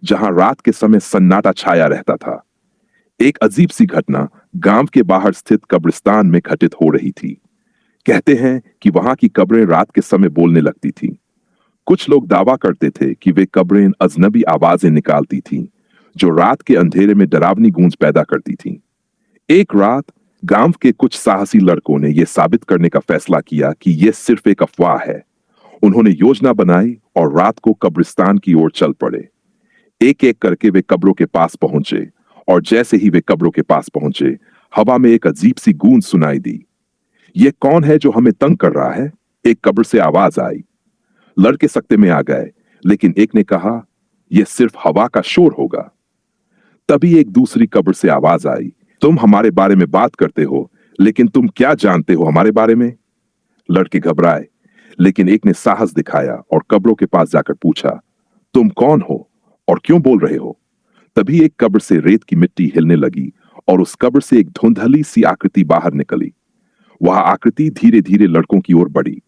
जहां रात के समय सन्नाटा छाया रहता था। एक अजीब सी घटना गांव के बाहर स्थित कब्रिस्तान में घटित हो रही थी। कहते हैं कि वहां की कब्रें रात के समय बोलने लगती थीं। कुछ लोग दावा करते थे कि वे कब्रें अजनबी आवाजें निकालती थीं, जो रात के अंधेरे में डरावनी गूंज पैदा करती थीं। एक रात गांव के कुछ साहसी लड़कों ने यह साबित करने का फैसला किया कि यह सिर्फ एक अफवाह है। उन्होंने योजना बनाई और रात को कब्रिस्तान की ओर चल पड़े। एक एक करके वे कब्रों के पास पहुंचे, और जैसे ही वे कब्रों के पास पहुंचे, हवा में एक अजीब सी गूंज सुनाई दी। ये कौन है जो हमें तंग कर रहा है? एक कब्र से आवाज आई। लड़के सकते में आ गए, लेकिन एक ने कहा, यह सिर्फ हवा का शोर होगा। तभी एक दूसरी कब्र से आवाज आई, तुम हमारे बारे में बात करते हो, लेकिन तुम क्या जानते हो हमारे बारे में? लड़के घबराए, लेकिन एक ने साहस दिखाया और कब्रों के पास जाकर पूछा, तुम कौन हो और क्यों बोल रहे हो? तभी एक कब्र से रेत की मिट्टी हिलने लगी और उस कब्र से एक धुंधली सी आकृति बाहर निकली। वह आकृति धीरे धीरे लड़कों की ओर बढ़ी।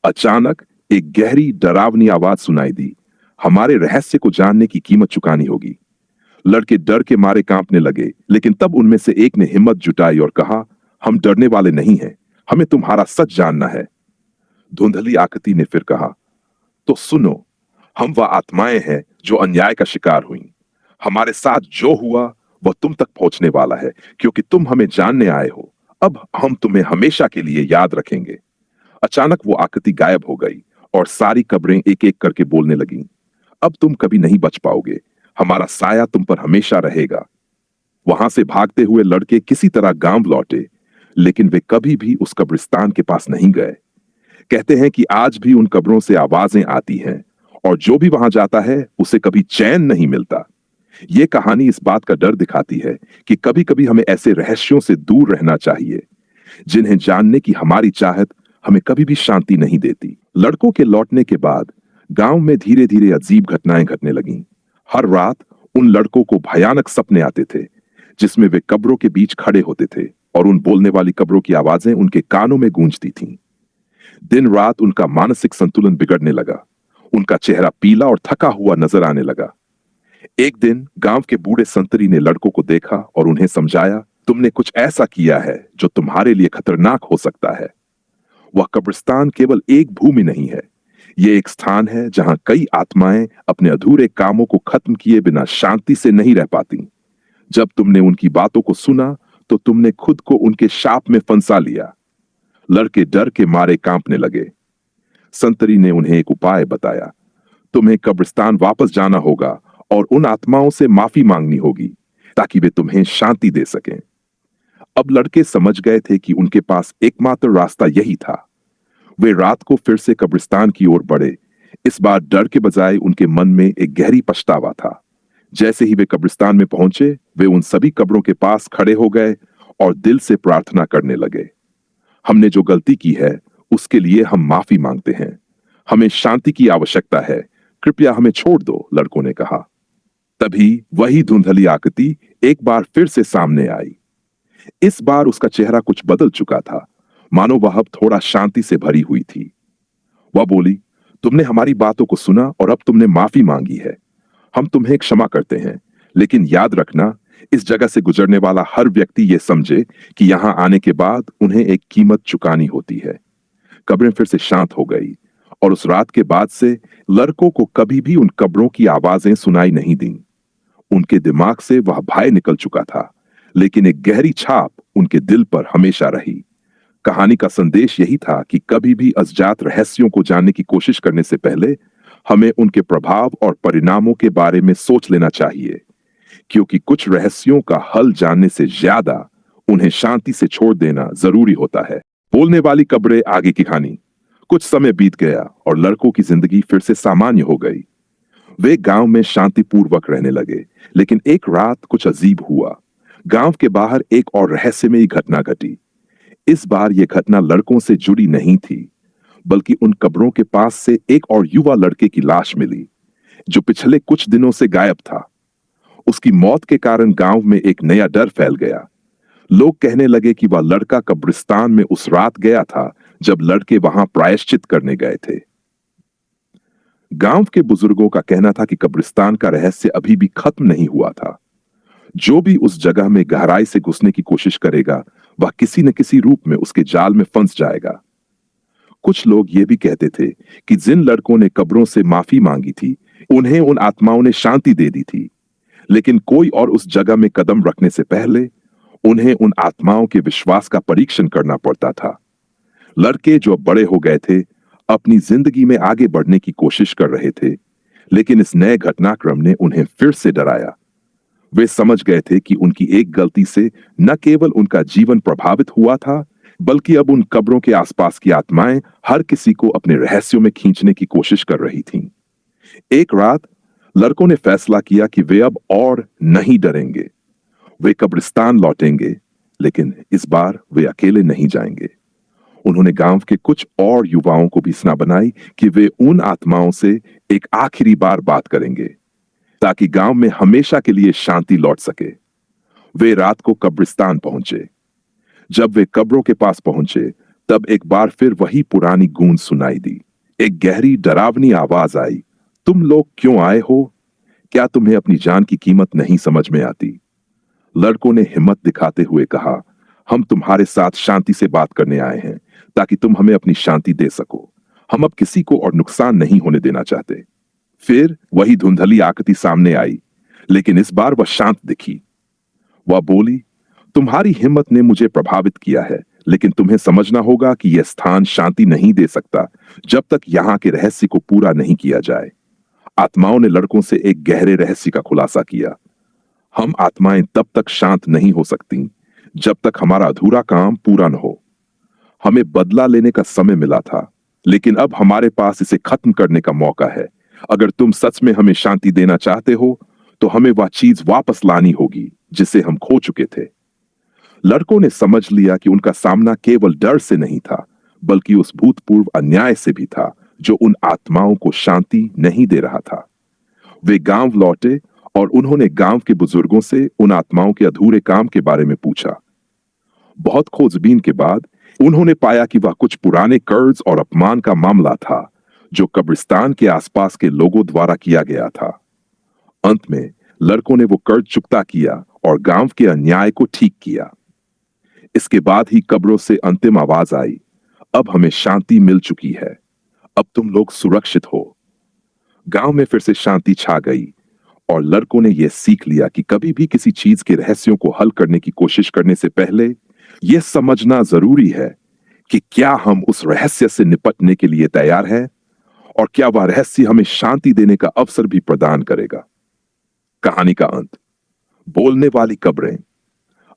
अचानक एक गहरी डरावनी आवाज सुनाई दी, हमारे रहस्य को जानने की कीमत चुकानी होगी। लड़के डर के मारे कांपने लगे, लेकिन तब उनमें से एक ने हिम्मत जुटाई और कहा, हम डरने वाले नहीं हैं, हमें तुम्हारा सच जानना है। धुंधली आकृति ने फिर कहा, तो सुनो, हम वह आत्माएं हैं जो अन्याय का शिकार हुई। हमारे साथ जो हुआ वह तुम तक पहुंचने वाला है, क्योंकि तुम हमें जानने आए हो। अब हम तुम्हें हमेशा के लिए याद रखेंगे। अचानक वो आकृति गायब हो गई और सारी कब्रें एक एक करके बोलने लगीं, अब तुम कभी नहीं बच पाओगे, हमारा साया तुम पर हमेशा रहेगा। वहां से भागते हुए लड़के किसी तरह गांव लौटे, लेकिन वे कभी भी उस कब्रिस्तान के पास नहीं गए। कहते हैं कि आज भी उन कब्रों से आवाजें आती हैं, और जो भी वहां जाता है उसे कभी चैन नहीं मिलता। ये कहानी इस बात का डर दिखाती है कि कभी कभी हमें ऐसे रहस्यों से दूर रहना चाहिए, जिन्हें जानने की हमारी चाहत हमें कभी भी शांति नहीं देती। लड़कों के लौटने के बाद गांव में धीरे धीरे अजीब घटनाएं घटने लगीं। हर रात उन लड़कों को भयानक सपने आते थे, जिसमें वे कब्रों के बीच खड़े होते थे और उन बोलने वाली कब्रों की आवाजें उनके कानों में गूंजती थीं। दिन रात उनका मानसिक संतुलन बिगड़ने लगा। उनका चेहरा पीला और थका हुआ नजर आने लगा। एक दिन गांव के बूढ़े संतरी ने लड़कों को देखा और उन्हें समझाया, तुमने कुछ ऐसा किया है जो तुम्हारे लिए खतरनाक हो सकता है। वह कब्रिस्तान केवल एक भूमि नहीं है, यह एक स्थान है जहां कई आत्माएं अपने अधूरे कामों को खत्म किए बिना शांति से नहीं रह पाती। जब तुमने उनकी बातों को सुना तो तुमने खुद को उनके शाप में फंसा लिया। लड़के डर के मारे कांपने लगे। संतरी ने उन्हें एक उपाय बताया, तुम्हें कब्रिस्तान वापस जाना होगा और उन आत्माओं से माफी मांगनी होगी, ताकि वे तुम्हें शांति दे सकें। अब लड़के समझ गए थे कि उनके पास एकमात्र रास्ता यही था। वे रात को फिर से कब्रिस्तान की ओर बढ़े। इस बार डर के बजाय उनके मन में एक गहरी पछतावा था। जैसे ही वे कब्रिस्तान में पहुंचे, वे उन सभी कब्रों के पास खड़े हो गए और दिल से प्रार्थना करने लगे, हमने जो गलती की है उसके लिए हम माफी मांगते हैं। हमें शांति की आवश्यकता है, कृपया हमें छोड़ दो, लड़कों ने कहा। तभी वही धुंधली आकृति एक बार फिर से सामने आई। इस बार उसका चेहरा कुछ बदल चुका था, मानो वह अब थोड़ा शांति से भरी हुई थी। वह बोली, तुमने हमारी बातों को सुना और अब तुमने माफी मांगी है। हम तुम्हें क्षमा करते हैं, लेकिन याद रखना, इस जगह से गुजरने वाला हर व्यक्ति यह समझे कि यहां आने के बाद उन्हें एक कीमत चुकानी होती है। कब्रें फिर से शांत हो गई और उस रात के बाद से लड़कों को कभी भी उन कब्रों की आवाजें सुनाई नहीं दी। उनके दिमाग से वह भय निकल चुका था, लेकिन एक गहरी छाप उनके दिल पर हमेशा रही। कहानी का संदेश यही था कि कभी भी अज्ञात रहस्यों को जानने की कोशिश करने से पहले हमें उनके प्रभाव और परिणामों के बारे में सोच लेना चाहिए, क्योंकि कुछ रहस्यों का हल जानने से ज्यादा उन्हें शांति से छोड़ देना जरूरी होता है। बोलने वाली कब्रें आगे की कहानी। कुछ समय बीत गया और लड़कों की जिंदगी फिर से सामान्य हो गई। वे गांव में शांतिपूर्वक रहने लगे, लेकिन एक रात कुछ अजीब हुआ। गांव के बाहर एक और रहस्यमयी घटना घटी। इस बार यह घटना लड़कों से जुड़ी नहीं थी, बल्कि उन कब्रों के पास से एक और युवा लड़के की लाश मिली, जो पिछले कुछ दिनों से गायब था। उसकी मौत के कारण गांव में एक नया डर फैल गया। लोग कहने लगे कि वह लड़का कब्रिस्तान में उस रात गया था जब लड़के वहां प्रायश्चित करने गए थे। गांव के बुजुर्गों का कहना था कि कब्रिस्तान का रहस्य अभी भी खत्म नहीं हुआ था। जो भी उस जगह में गहराई से घुसने की कोशिश करेगा, वह किसी न किसी रूप में उसके जाल में फंस जाएगा। कुछ लोग ये भी कहते थे कि जिन लड़कों ने कब्रों से माफी मांगी थी, उन्हें उन आत्माओं ने शांति दे दी थी। लेकिन कोई और उस जगह में कदम रखने से पहले उन्हें उन आत्माओं के विश्वास का परीक्षण करना पड़ता था। लड़के जो अब बड़े हो गए थे, अपनी जिंदगी में आगे बढ़ने की कोशिश कर रहे थे, लेकिन इस नए घटनाक्रम ने उन्हें फिर से डराया। वे समझ गए थे कि उनकी एक गलती से न केवल उनका जीवन प्रभावित हुआ था, बल्कि अब उन कब्रों के आसपास की आत्माएं हर किसी को अपने रहस्यों में खींचने की कोशिश कर रही थीं। एक रात लड़कों ने फैसला किया कि वे अब और नहीं डरेंगे। वे कब्रिस्तान लौटेंगे, लेकिन इस बार वे अकेले नहीं जाएंगे। उन्होंने गांव के कुछ और युवाओं को भी सूचना बनाई कि वे उन आत्माओं से एक आखिरी बार बात करेंगे, ताकि गांव में हमेशा के लिए शांति लौट सके। वे रात को कब्रिस्तान पहुंचे। जब वे कब्रों के पास पहुंचे, तब एक बार फिर वही पुरानी गूंज सुनाई दी। एक गहरी डरावनी आवाज आई, तुम लोग क्यों आए हो? क्या तुम्हें अपनी जान की कीमत नहीं समझ में आती? लड़कों ने हिम्मत दिखाते हुए कहा, हम तुम्हारे साथ शांति से बात करने आए हैं, ताकि तुम हमें अपनी शांति दे सको। हम अब किसी को और नुकसान नहीं होने देना चाहते। फिर वही धुंधली आकृति सामने आई, लेकिन इस बार वह शांत दिखी। वह बोली, तुम्हारी हिम्मत ने मुझे प्रभावित किया है, लेकिन तुम्हें समझना होगा कि यह स्थान शांति नहीं दे सकता जब तक यहाँ के रहस्य को पूरा नहीं किया जाए। आत्माओं ने लड़कों से एक गहरे रहस्य का खुलासा किया। हम आत्माएं तब तक शांत नहीं हो सकती जब तक हमारा अधूरा काम पूरा न हो। हमें बदला लेने का समय मिला था, लेकिन अब हमारे पास इसे खत्म करने का मौका है। अगर तुम सच में हमें शांति देना चाहते हो, तो हमें वह चीज वापस लानी होगी जिसे हम खो चुके थे। लड़कों ने समझ लिया कि उनका सामना केवल डर से नहीं था, बल्कि उस भूतपूर्व अन्याय से भी था जो उन आत्माओं को शांति नहीं दे रहा था। वे गांव लौटे और उन्होंने गांव के बुजुर्गों से उन आत्माओं के अधूरे काम के बारे में पूछा। बहुत खोजबीन के बाद उन्होंने पाया कि वह कुछ पुराने कर्ज और अपमान का मामला था, जो कब्रिस्तान के आसपास के लोगों द्वारा किया गया था। अंत में लड़कों ने वो कर्ज चुकता किया और गांव के अन्याय को ठीक किया। इसके बाद ही कब्रों से अंतिम आवाज आई, अब हमें शांति मिल चुकी है, अब तुम लोग सुरक्षित हो। गांव में फिर से शांति छा गई और लड़कों ने यह सीख लिया कि कभी भी किसी चीज के रहस्यों को हल करने की कोशिश करने से पहले यह समझना जरूरी है कि क्या हम उस रहस्य से निपटने के लिए तैयार हैं, और क्या वह रहस्य हमें शांति देने का अवसर भी प्रदान करेगा। कहानी का अंत। बोलने वाली कब्रें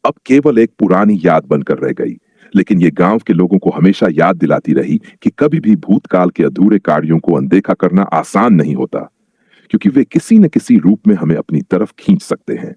अब केवल एक पुरानी याद बनकर रह गई, लेकिन ये गांव के लोगों को हमेशा याद दिलाती रही कि कभी भी भूतकाल के अधूरे कार्यों को अनदेखा करना आसान नहीं होता, क्योंकि वे किसी न किसी रूप में हमें अपनी तरफ खींच सकते हैं।